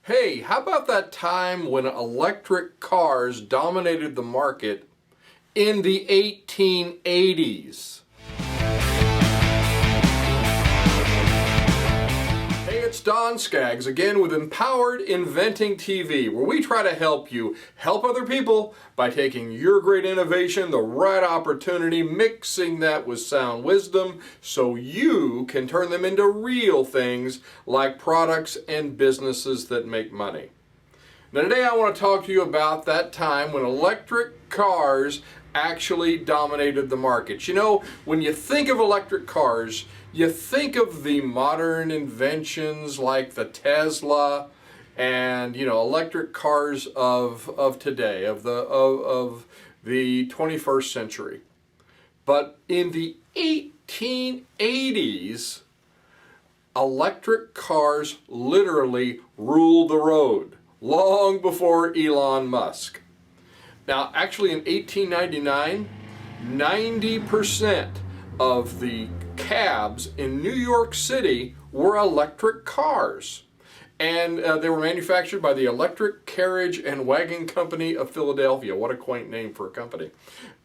Hey, how about that time when electric cars dominated the market in the 1880s? Hey, it's Don Skaggs again with Empowered Inventing TV, where we try to help you help other people by taking your great innovation, the right opportunity, mixing that with sound wisdom so you can turn them into real things like products and businesses that make money. Now today I want to talk to you about that time when electric cars actually dominated the market. You know, when you think of electric cars, you think of the modern inventions like the Tesla and, electric cars of today, of the 21st century. But in the 1880s, electric cars literally ruled the road, long before Elon Musk. Now, actually in 1899, 90% of the cabs in New York City were electric cars. And they were manufactured by the Electric Carriage and Wagon Company of Philadelphia. What a quaint name for a company.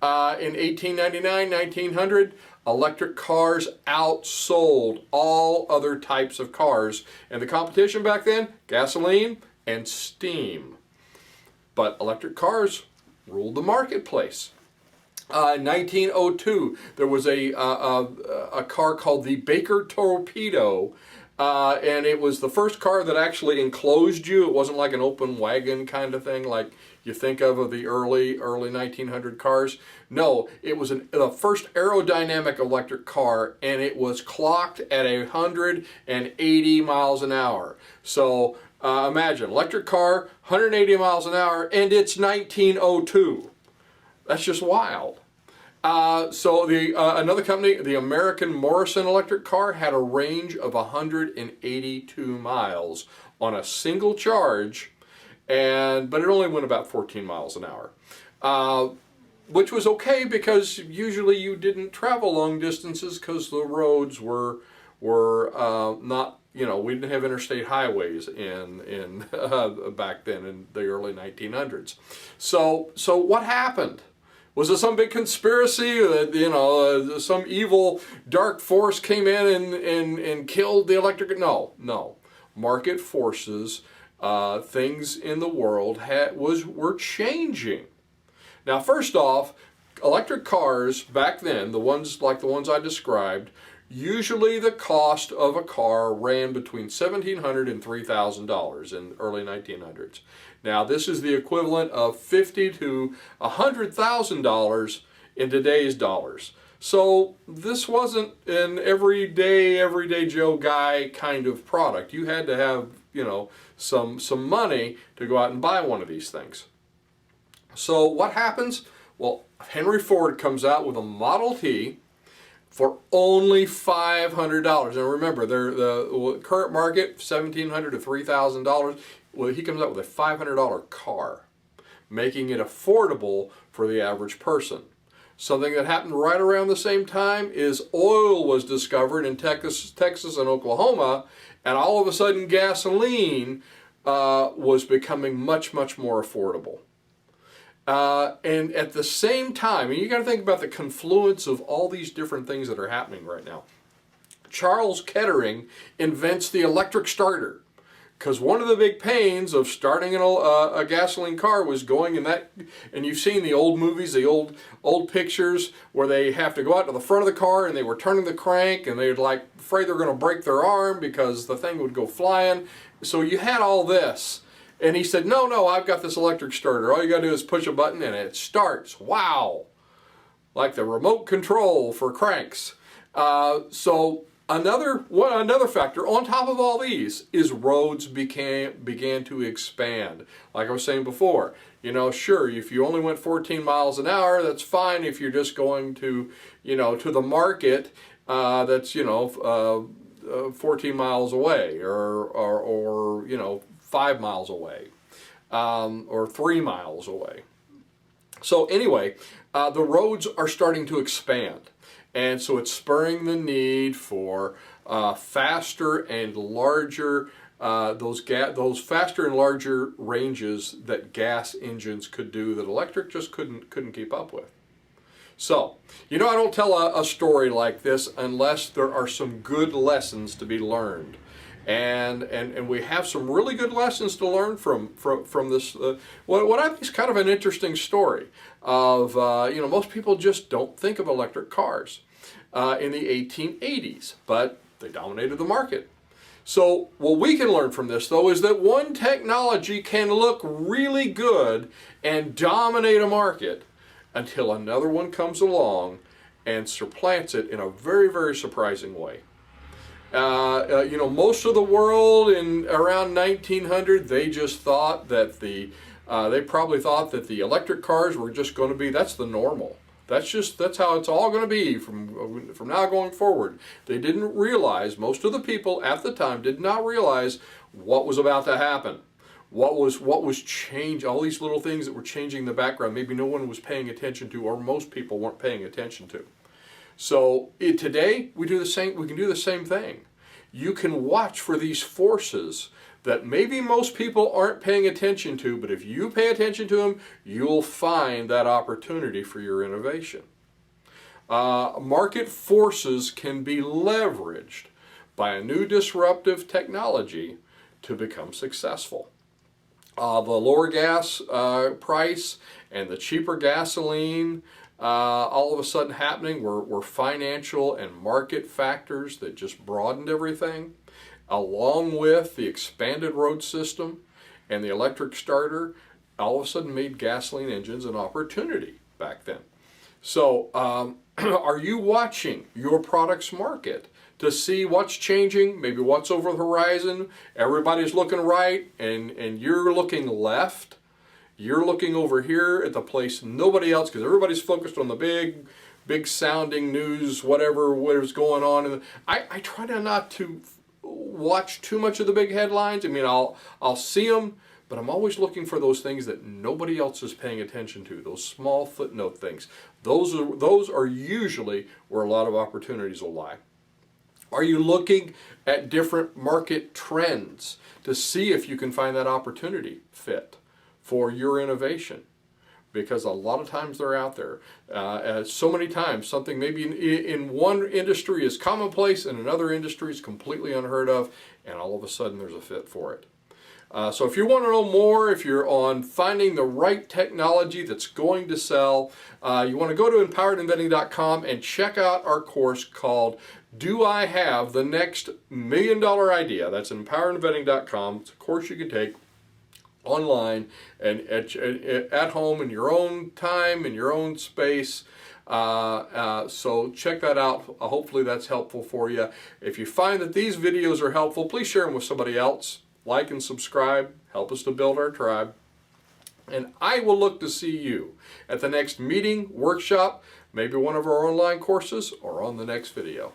In 1899, 1900, electric cars outsold all other types of cars. And the competition back then, gasoline and steam. But electric cars ruled the marketplace. In 1902, there was a car called the Baker Torpedo, and it was the first car that actually enclosed you. It wasn't like an open wagon kind of thing like you think of the early 1900 cars. No, it was the first aerodynamic electric car, and it was clocked at 180 miles an hour. So imagine, electric car, 180 miles an hour, and it's 1902. That's just wild. So another company, the American Morrison electric car, had a range of 182 miles on a single charge, but it only went about 14 miles an hour, which was okay because usually you didn't travel long distances because the roads were not. We didn't have interstate highways in back then in the early 1900s. So what happened? Was it some big conspiracy that, some evil dark force came in and killed the electric? No. Market forces, things in the world were changing. Now, first off, electric cars back then, the ones I described, usually the cost of a car ran between $1,700 and $3,000 in the early 1900s. Now, this is the equivalent of $50,000 to $100,000 in today's dollars. So this wasn't an everyday Joe guy kind of product. You had to have, some money to go out and buy one of these things. So what happens? Well, Henry Ford comes out with a Model T for only $500. Now remember, the current market, $1,700 to $3,000. Well, he comes out with a $500 car, making it affordable for the average person. Something that happened right around the same time is oil was discovered in Texas and Oklahoma, and all of a sudden gasoline was becoming much, much more affordable. And at the same time, and you got to think about the confluence of all these different things that are happening right now. Charles Kettering invents the electric starter, because one of the big pains of starting a gasoline car was going in that, and you've seen the old movies, the old pictures where they have to go out to the front of the car and they were turning the crank and they're afraid they're going to break their arm because the thing would go flying. So you had all this. And he said, no, I've got this electric starter. All you got to do is push a button and it starts. Wow. Like the remote control for cranks. So another factor on top of all these is roads began to expand. Like I was saying before, sure, if you only went 14 miles an hour, that's fine. If you're just going to the market, that's, 14 miles away or 5 miles away, or 3 miles away. So anyway, the roads are starting to expand. And so it's spurring the need for faster and larger those faster and larger ranges that gas engines could do that electric just couldn't keep up with. So, I don't tell a story like this unless there are some good lessons to be learned. And we have some really good lessons to learn from this. What I think is kind of an interesting story of, most people just don't think of electric cars in the 1880s, but they dominated the market. So what we can learn from this, though, is that one technology can look really good and dominate a market until another one comes along and supplants it in a very, very surprising way. Most of the world in around 1900, they just thought that they probably thought that the electric cars were just going to be, that's the normal. That's how it's all going to be from now going forward. They didn't realize, most of the people at the time did not realize what was about to happen. What was changed, all these little things that were changing in the background, maybe no one was paying attention to, or most people weren't paying attention to. So today we can do the same thing. You can watch for these forces that maybe most people aren't paying attention to, but if you pay attention to them, you'll find that opportunity for your innovation. Market forces can be leveraged by a new disruptive technology to become successful. The lower gas price and the cheaper gasoline all of a sudden happening were financial and market factors that just broadened everything, along with the expanded road system and the electric starter, all of a sudden made gasoline engines an opportunity back then. So are you watching your product's market to see what's changing, maybe what's over the horizon? Everybody's looking right and you're looking left. You're looking over here at the place nobody else, because everybody's focused on the big sounding news, whatever's going on. And I try not to watch too much of the big headlines. I mean, I'll see them, but I'm always looking for those things that nobody else is paying attention to, those small footnote things. Those are usually where a lot of opportunities will lie. Are you looking at different market trends to see if you can find that opportunity fit for your innovation? Because a lot of times they're out there. So many times something maybe in one industry is commonplace and another industry is completely unheard of, and all of a sudden there's a fit for it. So if you want to know more, if you're on finding the right technology that's going to sell, you want to go to empoweredinventing.com and check out our course called Do I Have the Next $1 Million Idea? That's empoweredinventing.com. It's a course you can take online and at home in your own time, in your own space. So check that out. Hopefully that's helpful for you. If you find that these videos are helpful, please share them with somebody else. Like and subscribe. Help us to build our tribe. And I will look to see you at the next meeting, workshop, maybe one of our online courses, or on the next video.